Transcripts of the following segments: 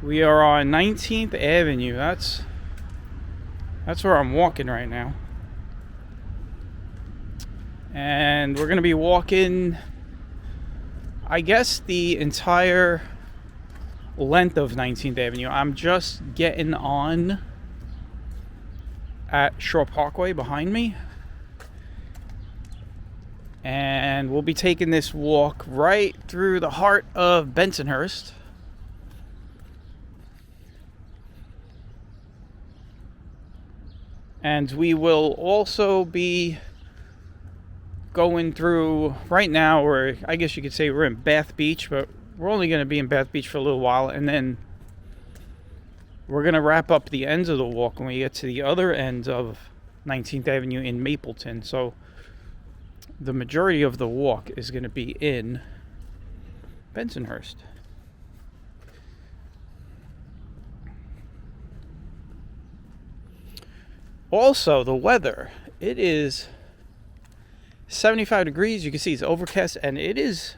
We are on 19th Avenue. That's where I'm walking right now. And we're going to be walking, I guess, the entire length of 19th Avenue. I'm just getting on at Shore Parkway behind me. And we'll be taking this walk right through the heart of Bensonhurst. And we will also be going through, right now, or I guess you could say we're in Bath Beach, but we're only going to be in Bath Beach for a little while, and then we're going to wrap up the ends of the walk when we get to the other end of 19th Avenue in Mapleton. So the majority of the walk is going to be in Bensonhurst. Also, the weather, it is 75 degrees. You can see it's overcast, and it is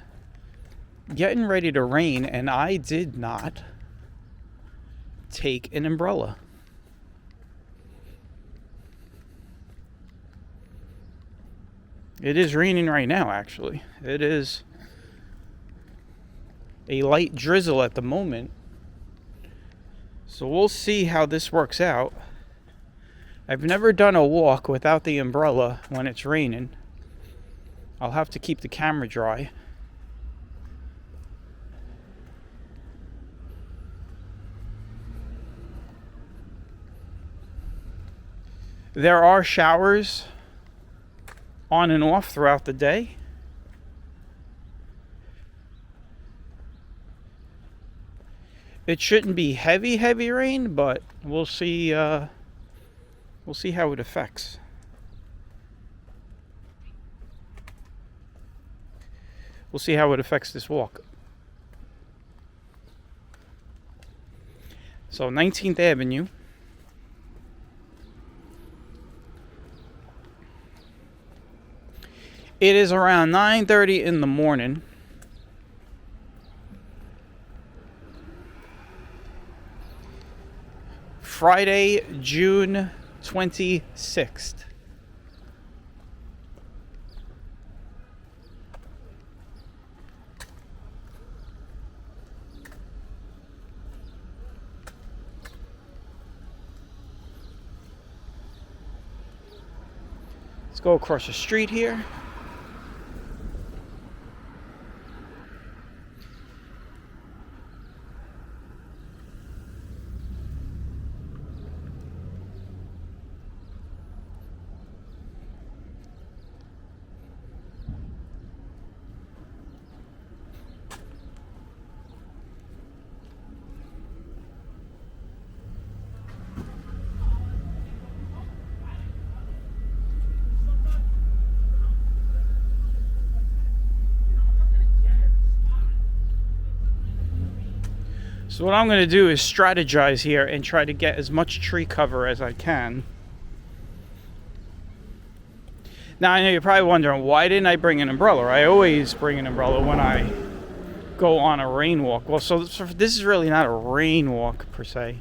getting ready to rain, and I did not take an umbrella. It is raining right now, actually. It is a light drizzle at the moment. So we'll see how this works out. I've never done a walk without the umbrella when it's raining. I'll have to keep the camera dry. There are showers on and off throughout the day. It shouldn't be heavy rain, but we'll see how it affects. We'll see how it affects this walk. So 19th Avenue. It is around 9:30 in the morning. Friday, June 26th. Let's go across the street here. So what I'm going to do is strategize here and try to get as much tree cover as I can. Now, I know you're probably wondering, why didn't I bring an umbrella? I always bring an umbrella when I go on a rain walk. Well, so this is really not a rain walk per se.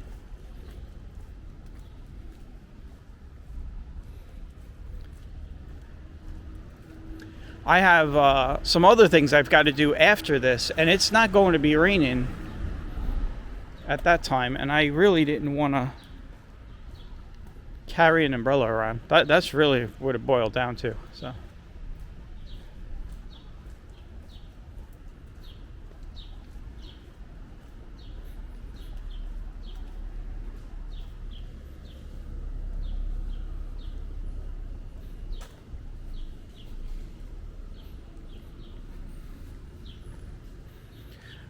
I have some other things I've got to do after this, and it's not going to be raining at that time, and I really didn't want to carry an umbrella around. That's really what it boiled down to. So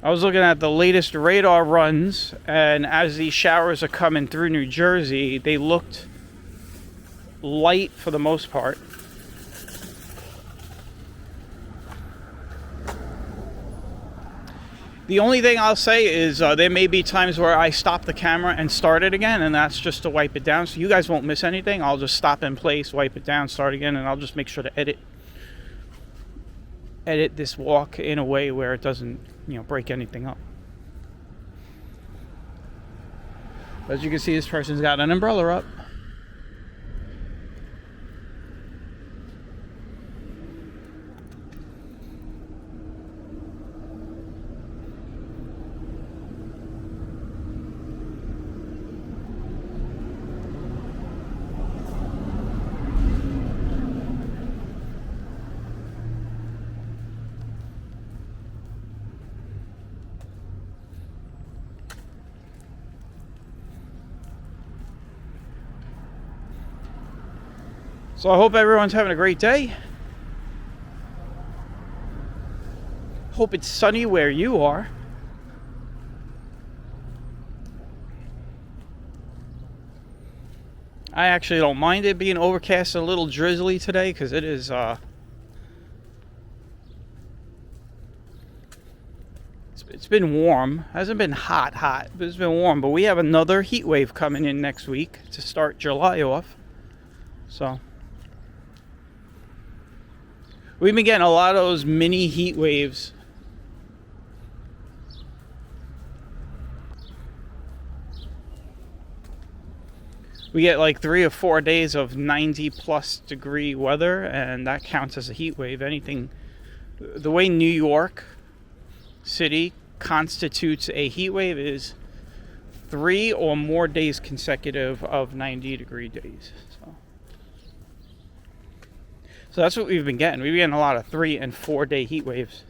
I was looking at the latest radar runs, and as these showers are coming through New Jersey, they looked light for the most part. The only thing I'll say is there may be times where I stop the camera and start it again, and that's just to wipe it down. So you guys won't miss anything. I'll just stop in place, wipe it down, start again, and I'll just make sure to edit this walk in a way where it doesn't, break anything up. As you can see, this person's got an umbrella up. So I hope everyone's having a great day. Hope it's sunny where you are. I actually don't mind it being overcast and a little drizzly today, because it is it's been warm. Hasn't been hot, but it's been warm. But we have another heat wave coming in next week to start July off. So we've been getting a lot of those mini heat waves. We get like 3 or 4 days of 90 plus degree weather, and that counts as a heat wave. Anything, the way New York City constitutes a heat wave is 3 or more days consecutive of 90 degree days. So that's what we've been getting. We've been getting a lot of 3 and 4 day heat waves.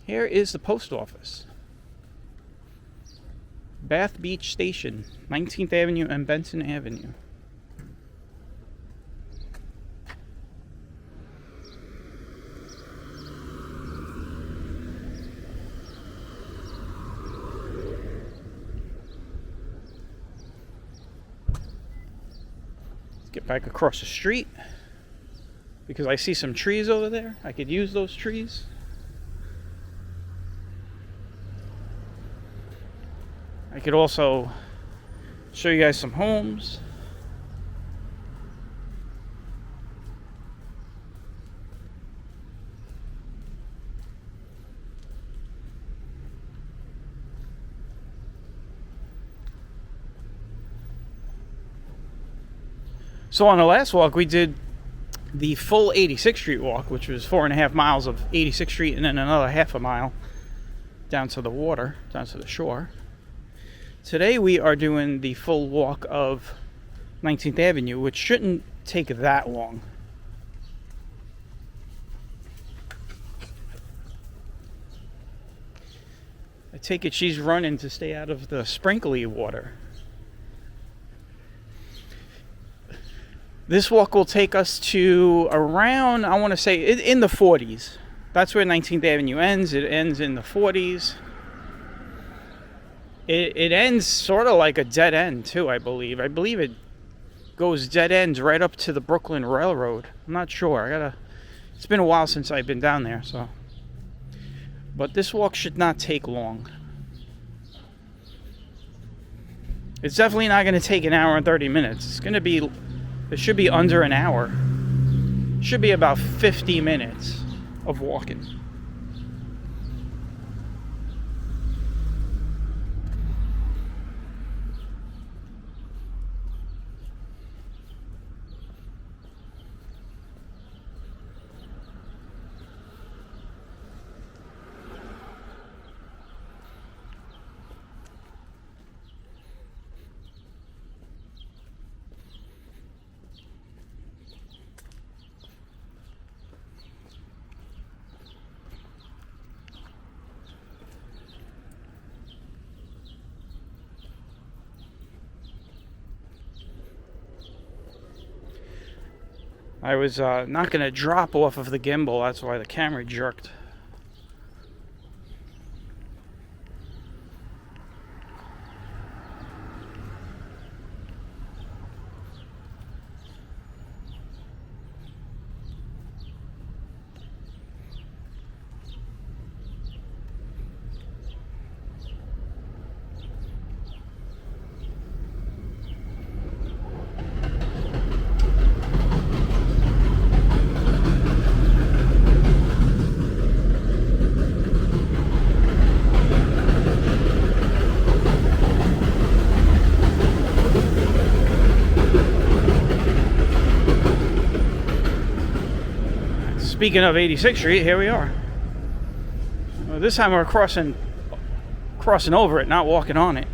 Here is the post office. Bath Beach Station, 19th Avenue and Benson Avenue. Get back across the street because I see some trees over there. I could use those trees. I could also show you guys some homes. So on the last walk, we did the full 86th Street walk, which was 4.5 miles of 86th Street and then another half a mile down to the water, down to the shore. Today we are doing the full walk of 19th Avenue, which shouldn't take that long. I take it she's running to stay out of the sprinkly water. This walk will take us to around, I want to say, in the 40s. That's where 19th Avenue ends. It ends in the 40s. It ends sort of like a dead end, too, I believe. I believe it goes dead ends right up to the Brooklyn Railroad. I'm not sure. It's been a while since I've been down there, so. But this walk should not take long. It's definitely not going to take an hour and 30 minutes. It should be under an hour. It should be about 50 minutes of walking. I was not going to drop off of the gimbal, that's why the camera jerked. Speaking of 86th Street, here we are. Well, this time we're crossing over it, not walking on it.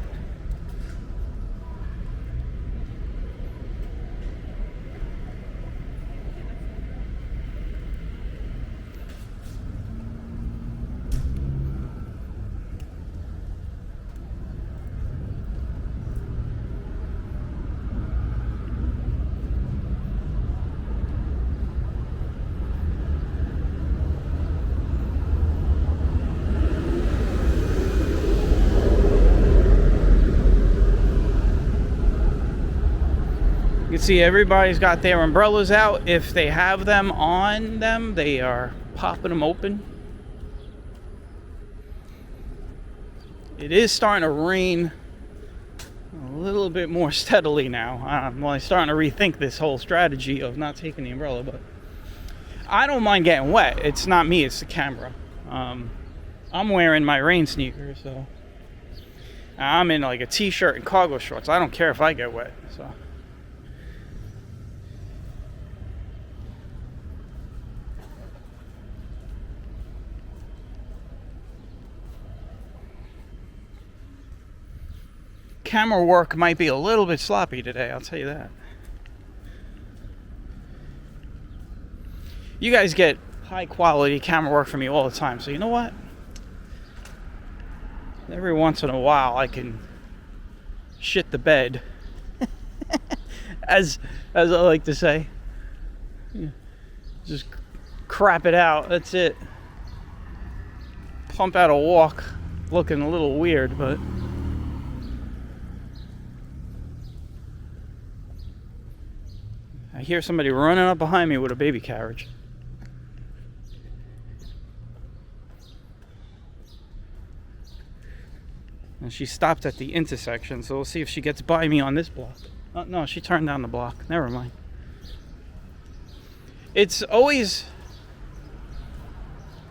You can see everybody's got their umbrellas out. If they have them on them, they are popping them open. It is starting to rain a little bit more steadily now. I'm starting to rethink this whole strategy of not taking the umbrella, but I don't mind getting wet. It's not me, it's the camera. I'm wearing my rain sneakers, so I'm in like a t-shirt and cargo shorts. I don't care if I get wet. So camera work might be a little bit sloppy today, I'll tell you that. You guys get high quality camera work from me all the time, so you know what? Every once in a while I can shit the bed. as I like to say. Just crap it out, that's it. Pump out a walk looking a little weird, but I hear somebody running up behind me with a baby carriage. And she stopped at the intersection, so we'll see if she gets by me on this block. Oh, no, she turned down the block. Never mind. It's always,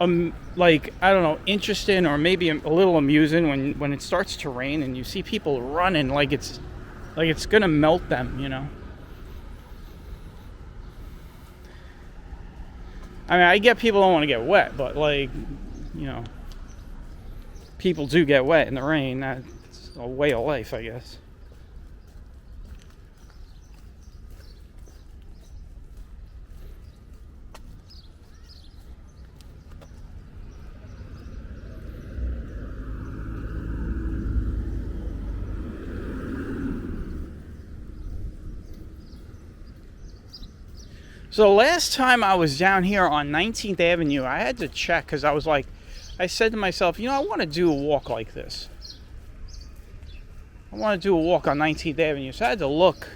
like, I don't know, interesting or maybe a little amusing when it starts to rain and you see people running like it's gonna melt them, you know. I mean, I get people don't want to get wet, but, like, you know, people do get wet in the rain. That's a way of life, I guess. So last time I was down here on 19th Avenue, I had to check because I said to myself, you know, I want to do a walk like this. I want to do a walk on 19th Avenue. So I had to look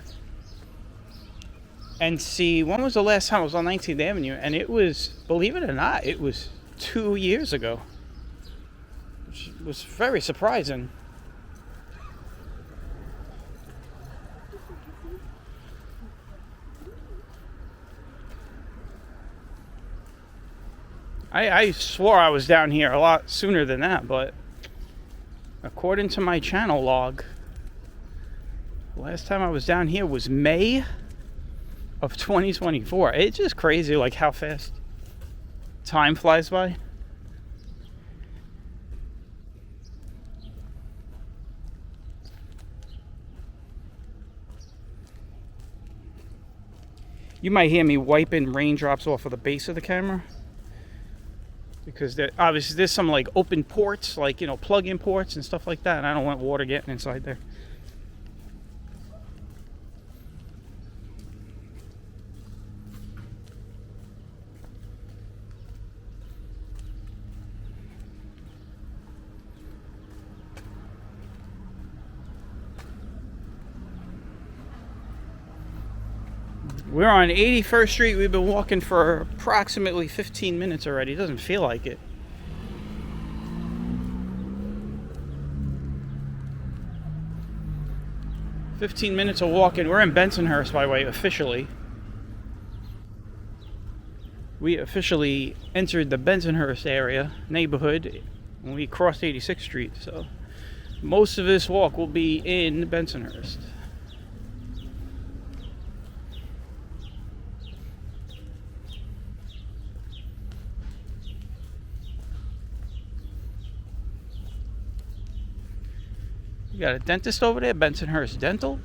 and see when was the last time I was on 19th Avenue. And it was, believe it or not, it was 2 years ago. Which was very surprising. I swore I was down here a lot sooner than that, but according to my channel log, the last time I was down here was May of 2024. It's just crazy, like, how fast time flies by. You might hear me wiping raindrops off of the base of the camera. Because obviously there's some like open ports, like, you know, plug-in ports and stuff like that, and I don't want water getting inside there. We're on 81st Street. We've been walking for approximately 15 minutes already. It doesn't feel like it. "15 minutes of walking." We're in Bensonhurst, by the way, officially. We officially entered the Bensonhurst area, neighborhood, when we crossed 86th Street. So most of this walk will be in Bensonhurst. You got a dentist over there, Bensonhurst Dental.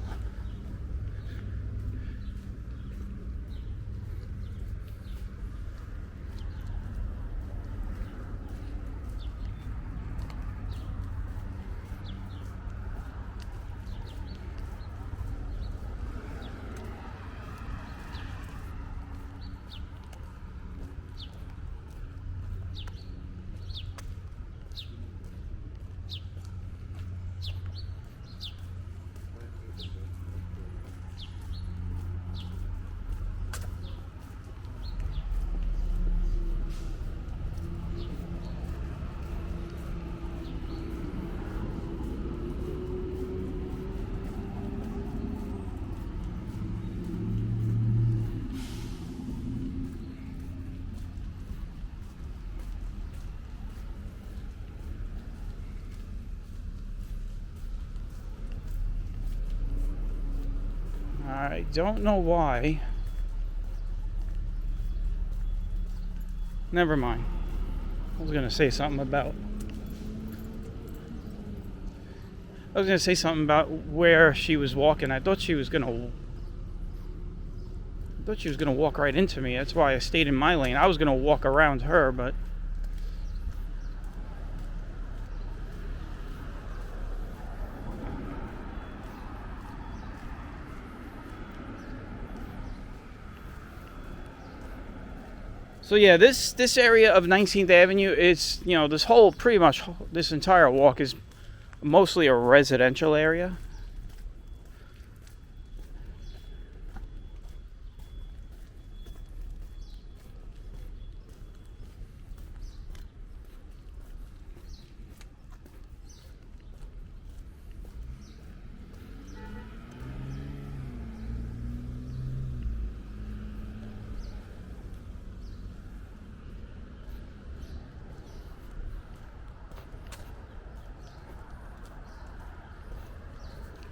I don't know why. Never mind. I was going to say something about where she was walking. I thought she was going to walk right into me. That's why I stayed in my lane. I was going to walk around her, but so yeah, this area of 19th Avenue is, this entire walk is mostly a residential area.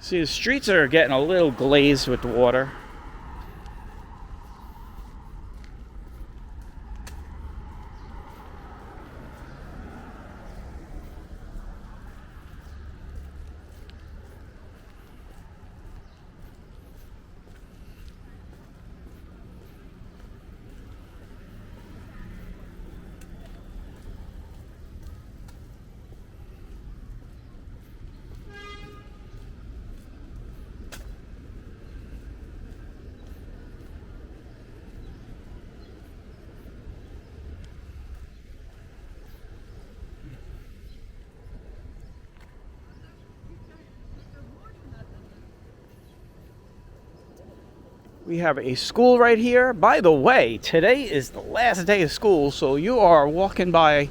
See, the streets are getting a little glazed with the water. We have a school right here. By the way, today is the last day of school, so you are walking by,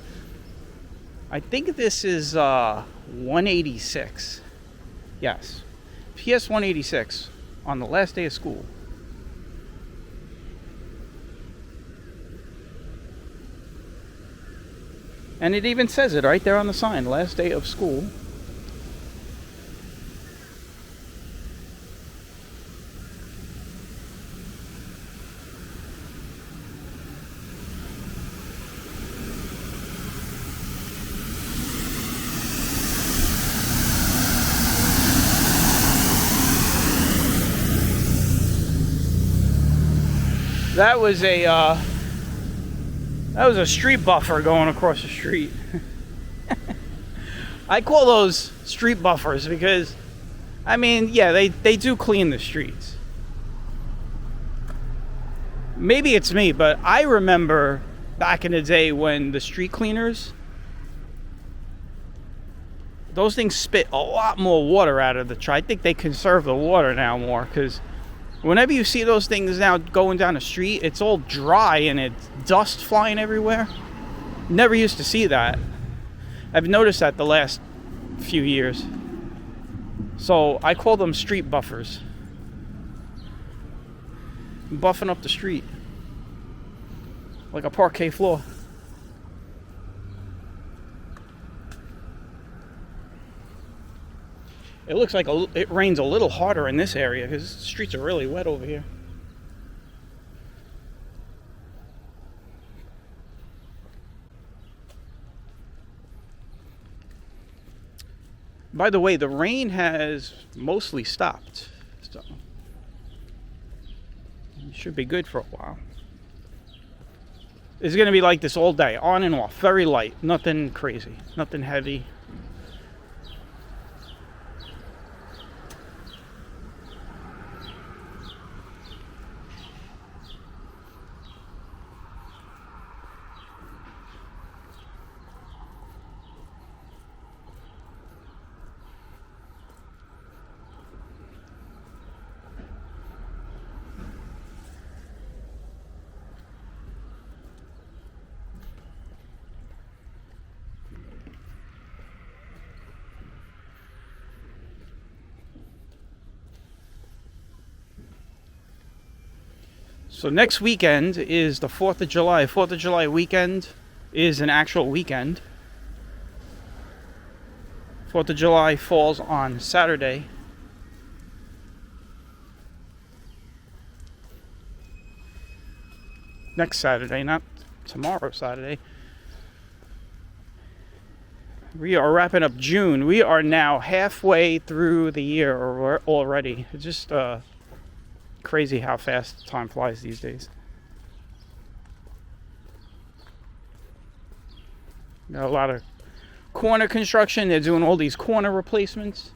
I think this is 186. Yes, PS 186 on the last day of school. And it even says it right there on the sign, last day of school. That was a street buffer going across the street. I call those street buffers because, I mean, yeah, they do clean the streets. Maybe it's me, but I remember back in the day when the street cleaners, those things spit a lot more water out of the truck. I think they conserve the water now more, because whenever you see those things now going down the street, it's all dry and it's dust flying everywhere. Never used to see that. I've noticed that the last few years. So I call them street buffers. Buffing up the street like a parquet floor. It looks like it rains a little harder in this area because the streets are really wet over here. By the way, the rain has mostly stopped, so it should be good for a while. It's going to be like this all day, on and off, very light, nothing crazy, nothing heavy. So next weekend is the 4th of July. 4th of July weekend is an actual weekend. 4th of July falls on Saturday. Next Saturday, not tomorrow Saturday. We are wrapping up June. We are now halfway through the year already. It's just crazy how fast time flies these days. Got a lot of corner construction. They're doing all these corner replacements.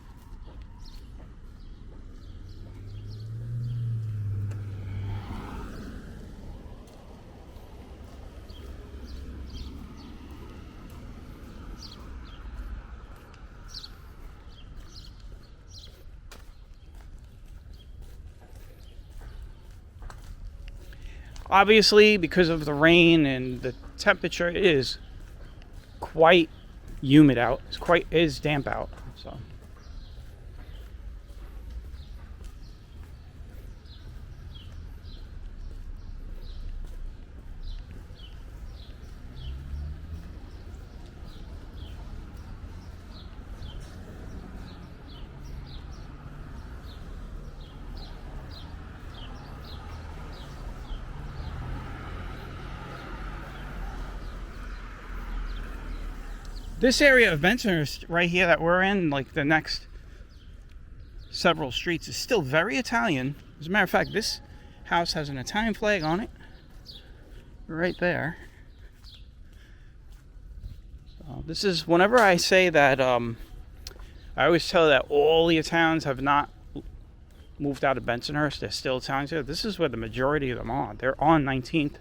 Obviously, because of the rain and the temperature, it is quite humid out. It is damp out. So this area of Bensonhurst right here that we're in, like the next several streets, is still very Italian. As a matter of fact, this house has an Italian flag on it right there. So this is, whenever I say that, I always tell that all the Italians have not moved out of Bensonhurst. They're still Italians here. This is where the majority of them are. They're on 19th.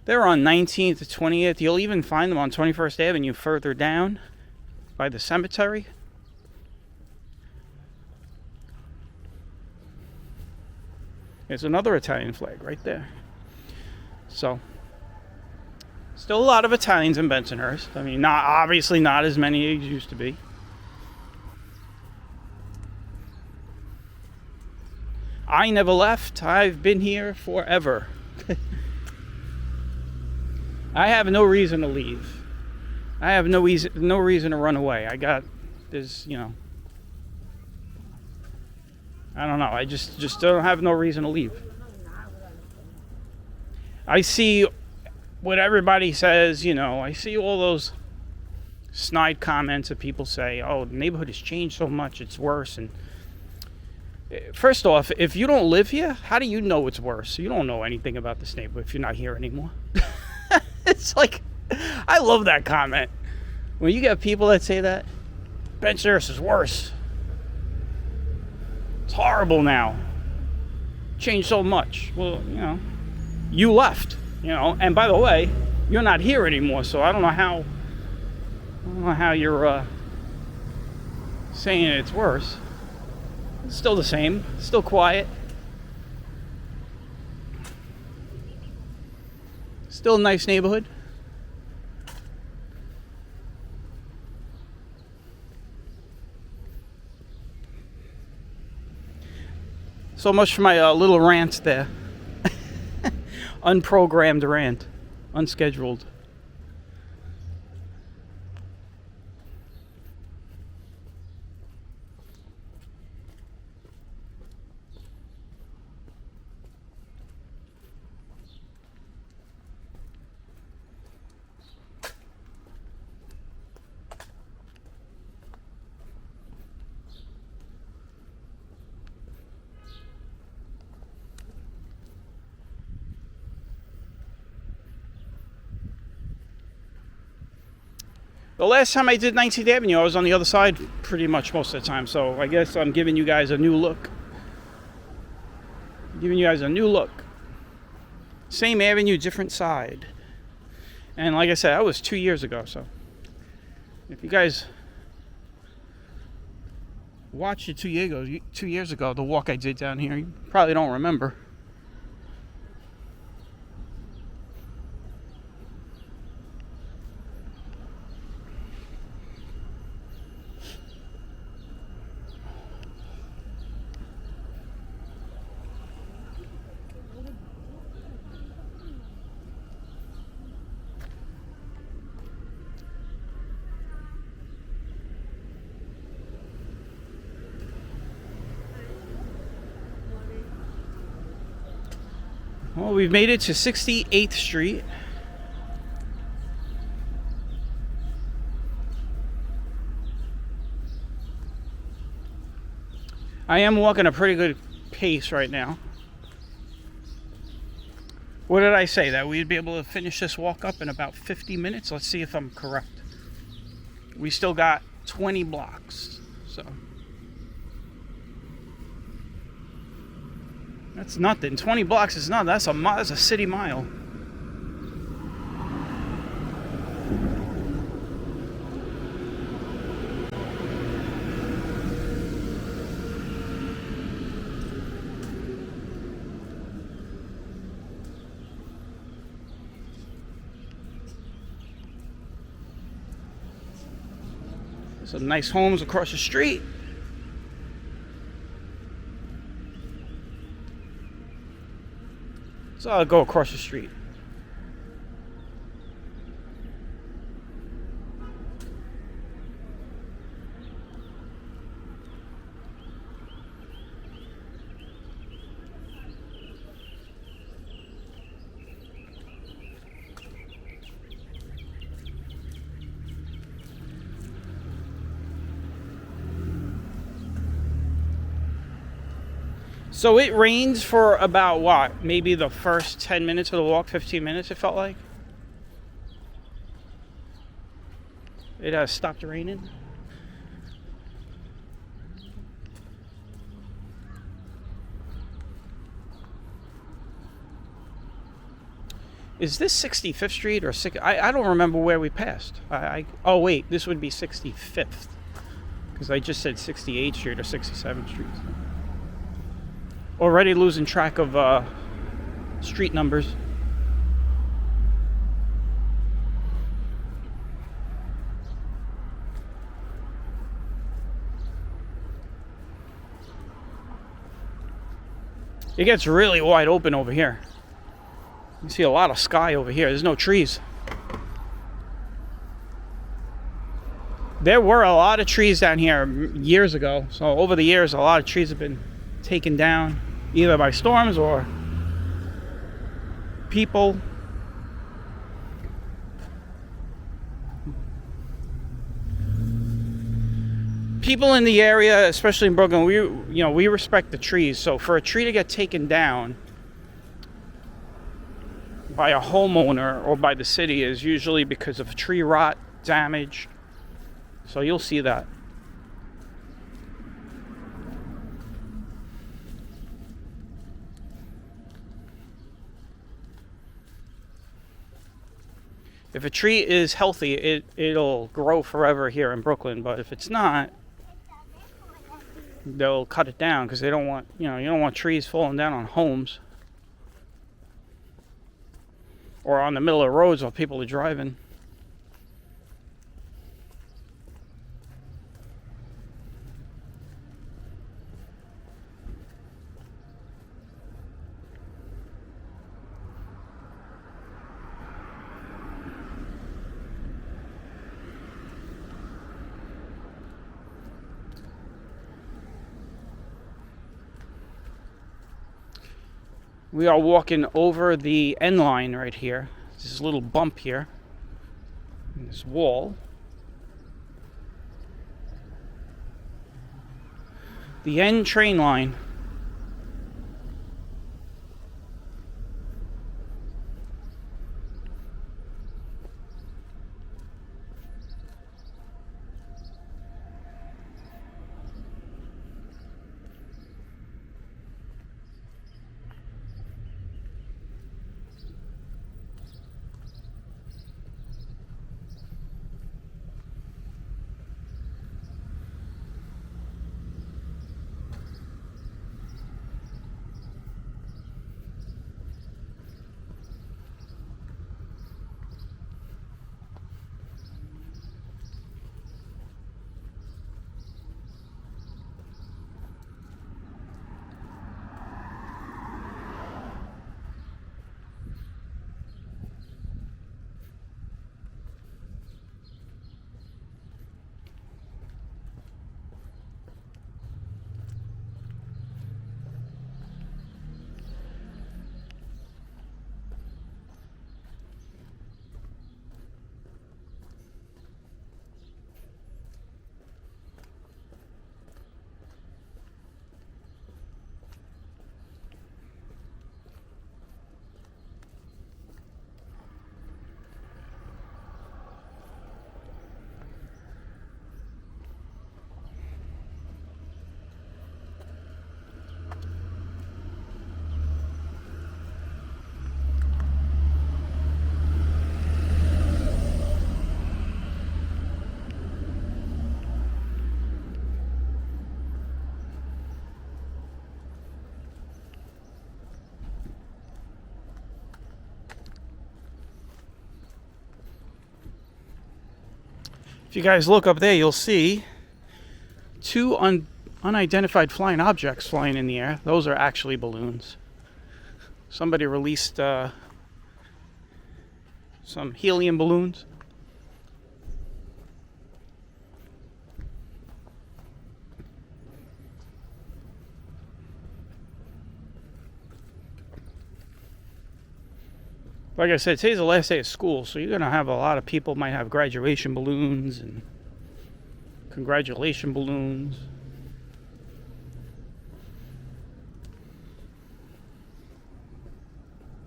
They're on 19th to 20th. You'll even find them on 21st Avenue further down by the cemetery. There's another Italian flag right there. So, still a lot of Italians in Bensonhurst. I mean, obviously not as many as used to be. I never left. I've been here forever. I have no reason to leave. I have no reason to run away. I don't know. I just don't have no reason to leave. I see what everybody says, I see all those snide comments that people say, oh, the neighborhood has changed so much, it's worse. And first off, if you don't live here, how do you know it's worse? You don't know anything about this neighborhood if you're not here anymore. It's like, I love that comment. When you get people that say that, Bensonhurst is worse. It's horrible now. Changed so much. Well, you left, and by the way, you're not here anymore, so I don't know how you're saying it's worse. It's still the same, still quiet. Still a nice neighborhood. So much for my little rant there. Unprogrammed rant. Unscheduled. The last time I did 19th Avenue, I was on the other side pretty much most of the time. So I guess I'm giving you guys a new look. Same avenue, different side. And like I said, that was 2 years ago. So if you guys watched it 2 years ago, the walk I did down here, you probably don't remember. Well, we've made it to 68th Street. I am walking a pretty good pace right now. What did I say? That we'd be able to finish this walk up in about 50 minutes? Let's see if I'm correct. We still got 20 blocks, so... That's nothing. 20 blocks is nothing. That's a city mile. Some nice homes across the street. So I'll go across the street. So it rains for about what? Maybe the first 10 minutes of the walk, 15 minutes it felt like. It has stopped raining. Is this 65th Street or 6? I don't remember where we passed. Oh wait, this would be 65th. Because I just said 68th Street or 67th Street. Already losing track of street numbers. It gets really wide open over here. You see a lot of sky over here. There's no trees. There were a lot of trees down here years ago. So over the years, a lot of trees have been taken down, either by storms or people. People in the area, especially in Brooklyn, we respect the trees. So for a tree to get taken down by a homeowner or by the city is usually because of tree rot, damage. So you'll see that. If a tree is healthy, it'll grow forever here in Brooklyn. But if it's not, they'll cut it down because they don't want, you don't want trees falling down on homes or on the middle of roads while people are driving. We are walking over the N line right here. This little bump here. In this wall. The N train line. If you guys look up there, you'll see two unidentified flying objects flying in the air. Those are actually balloons. Somebody released some helium balloons. Like I said, today's the last day of school, so you're going to have a lot of people might have graduation balloons and congratulation balloons.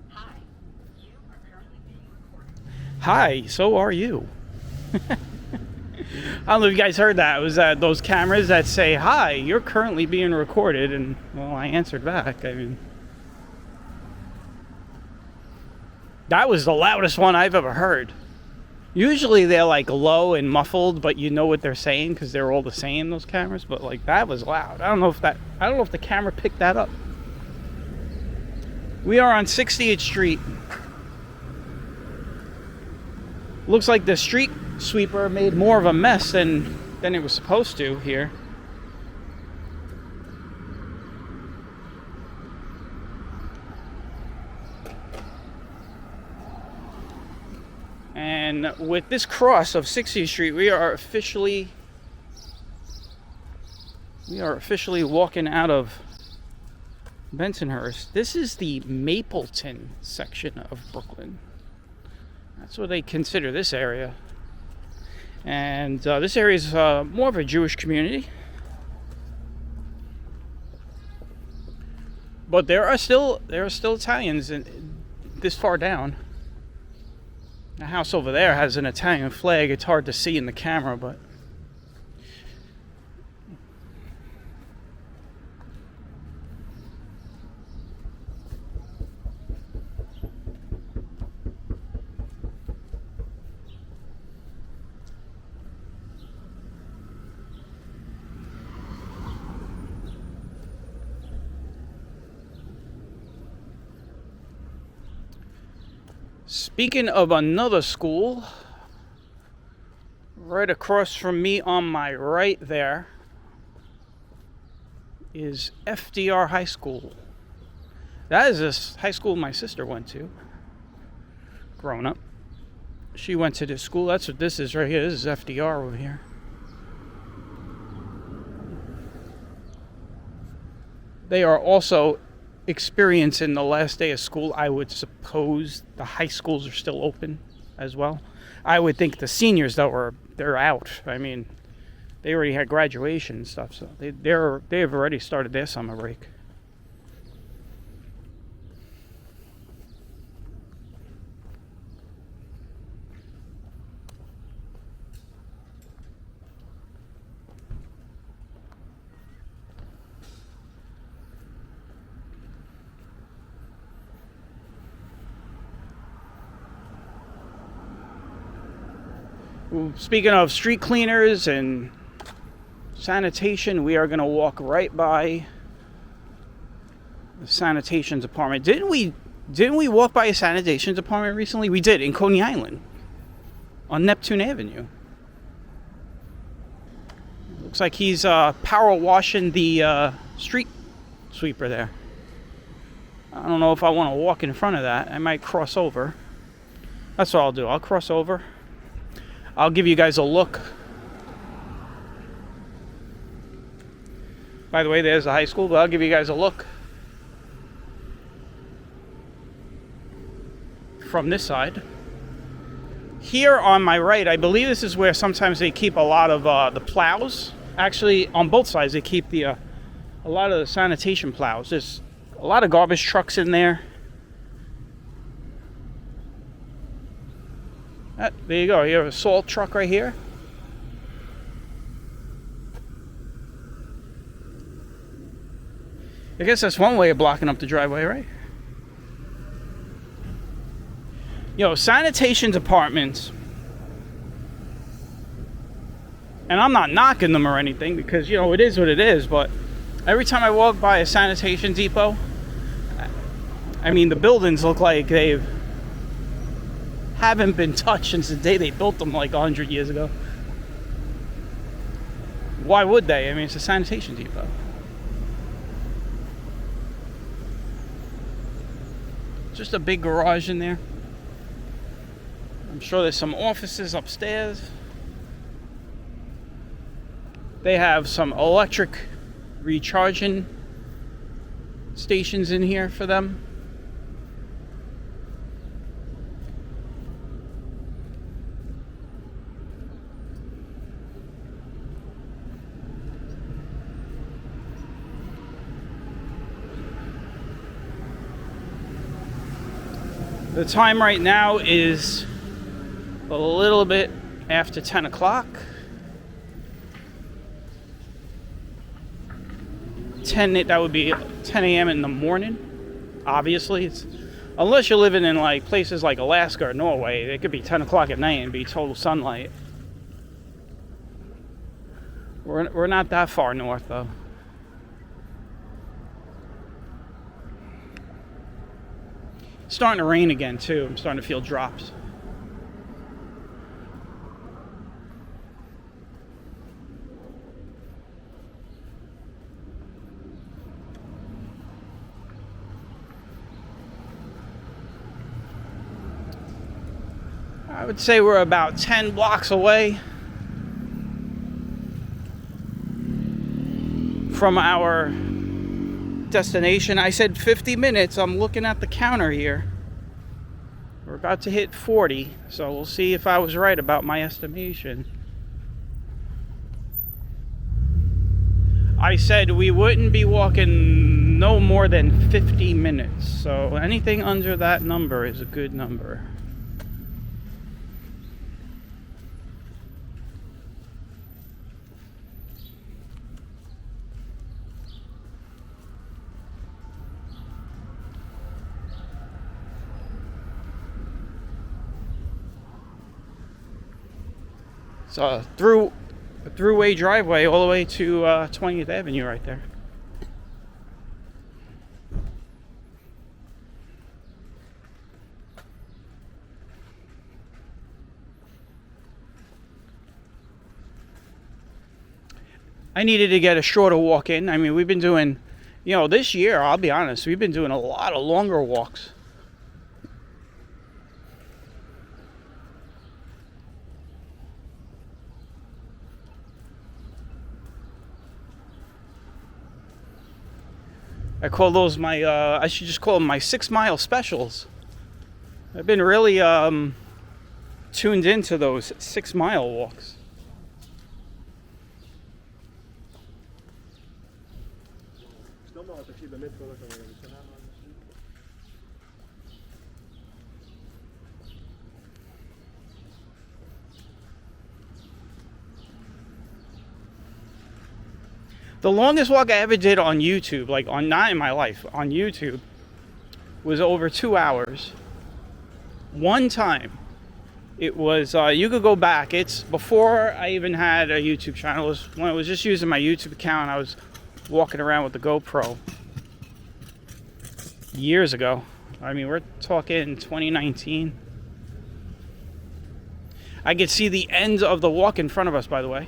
Hi, you are currently being recorded. Hi, so are you? I don't know if you guys heard that. It was those cameras that say, hi, you're currently being recorded. And, well, I answered back. I mean, that was the loudest one I've ever heard. Usually they're like low and muffled, but you know what they're saying because they're all the same, those cameras. But like that was loud. I don't know if the camera picked that up. We are on 60th Street. Looks like the street sweeper made more of a mess than it was supposed to here. And with this cross of 60th Street, we are officially walking out of Bensonhurst. This is the Mapleton section of Brooklyn. That's what they consider this area. And this area is more of a Jewish community. But there are still Italians this far down. The house over there has an Italian flag. It's hard to see in the camera, but speaking of another school, right across from me on my right there is FDR High School. That is a high school my sister went to growing up. She went to this school. That's what this is right here. This is FDR over here. They are also experiencing the last day of school. I would suppose the high schools are still open as well. I would think the seniors though they're out. I mean, they already had graduation and stuff, so they have already started their summer break. Speaking of street cleaners and sanitation, we are going to walk right by the sanitation department. Didn't we walk by a sanitation department recently? We did, in Coney Island on Neptune Avenue. Looks like he's power washing the street sweeper there. I don't know if I want to walk in front of that. I might cross over. That's what I'll do. I'll cross over. I'll give you guys a look. By the way, there's the high school, but I'll give you guys a look from this side. Here on my right, I believe this is where sometimes they keep a lot of the plows. Actually, on both sides, they keep a lot of the sanitation plows. There's a lot of garbage trucks in there. There you go. You have a salt truck right here. I guess that's one way of blocking up the driveway, right? Sanitation departments, and I'm not knocking them or anything because, it is what it is, but every time I walk by a sanitation depot, I mean, the buildings look like haven't been touched since the day they built them like 100 years ago. Why would they? I mean, it's a sanitation depot. Just a big garage in there. I'm sure there's some offices upstairs. They have some electric recharging stations in here for them. The time right now is a little bit after 10 o'clock. 10, that would be 10 a.m. in the morning. Obviously, it's unless you're living in like places like Alaska or Norway, it could be 10 o'clock at night and be total sunlight. We're not that far north though. It's starting to rain again too. I'm starting to feel drops. I would say we're about 10 blocks away from our destination. I said 50 minutes. I'm looking at the counter here. We're about to hit 40, so we'll see if I was right about my estimation. I said we wouldn't be walking no more than 50 minutes, so anything under that number is a good number. It's a throughway driveway all the way to 20th Avenue right there. I needed to get a shorter walk in. I mean, we've been doing, this year, I'll be honest, we've been doing a lot of longer walks. I call those I should just call them my 6-mile specials. I've been really tuned into those 6-mile walks. The longest walk I ever did on YouTube, not in my life, on YouTube, was over 2 hours. One time. It was, you could go back. It's before I even had a YouTube channel. It was when I was just using my YouTube account. I was walking around with the GoPro years ago. I mean, we're talking 2019. I could see the ends of the walk in front of us, by the way.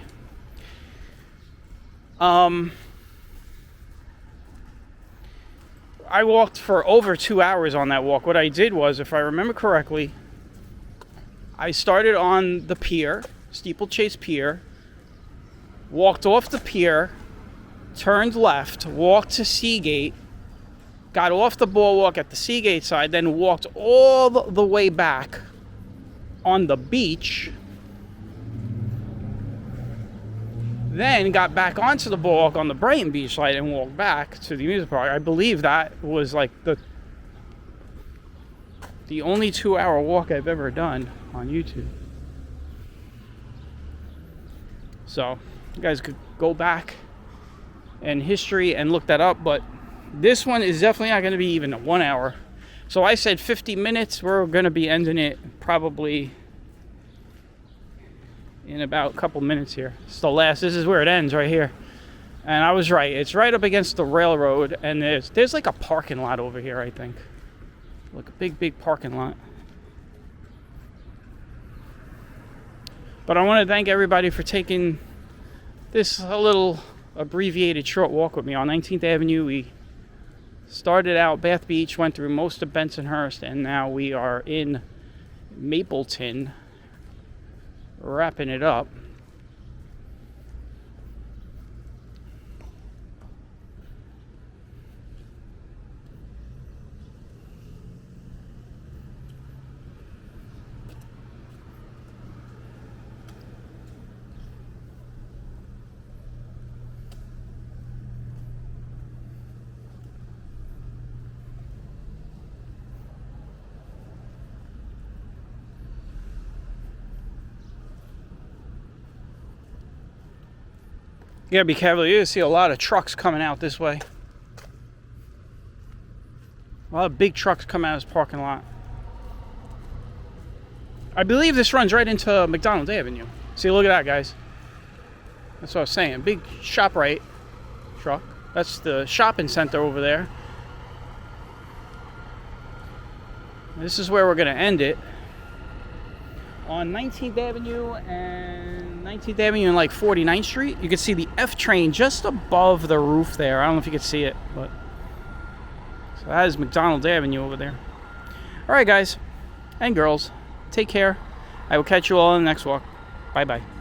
I walked for over 2 hours on that walk. What I did was, if I remember correctly, I started on the pier, Steeplechase Pier, walked off the pier, turned left, walked to Seagate, got off the boardwalk at the Seagate side, then walked all the way back on the beach, then got back onto the boardwalk on the Brighton Beach side and walked back to the amusement park. I believe that was like the only 2-hour walk I've ever done on YouTube. So you guys could go back in history and look that up, but this one is definitely not going to be even 1 hour. So I said 50 minutes. We're going to be ending it probably in about a couple minutes here. It's the last. This is where it ends right here. And I was right. It's right up against the railroad, and there's like a parking lot over here, I think. Like a big parking lot. But I want to thank everybody for taking this a little abbreviated short walk with me on 19th Avenue. We started out Bath Beach, went through most of Bensonhurst, and now we are in Mapleton, wrapping it up. You gotta be careful. You're gonna see a lot of trucks coming out this way. A lot of big trucks come out of this parking lot. I believe this runs right into McDonald Avenue. See, look at that, guys. That's what I was saying. Big ShopRite truck. That's the shopping center over there. This is where we're gonna end it. On 19th Avenue and 19th Avenue and like 49th Street, you can see the F train just above the roof there. I don't know if you can see it, but so that is McDonald Avenue over there. All right, guys and girls, take care. I will catch you all on the next walk. Bye-bye.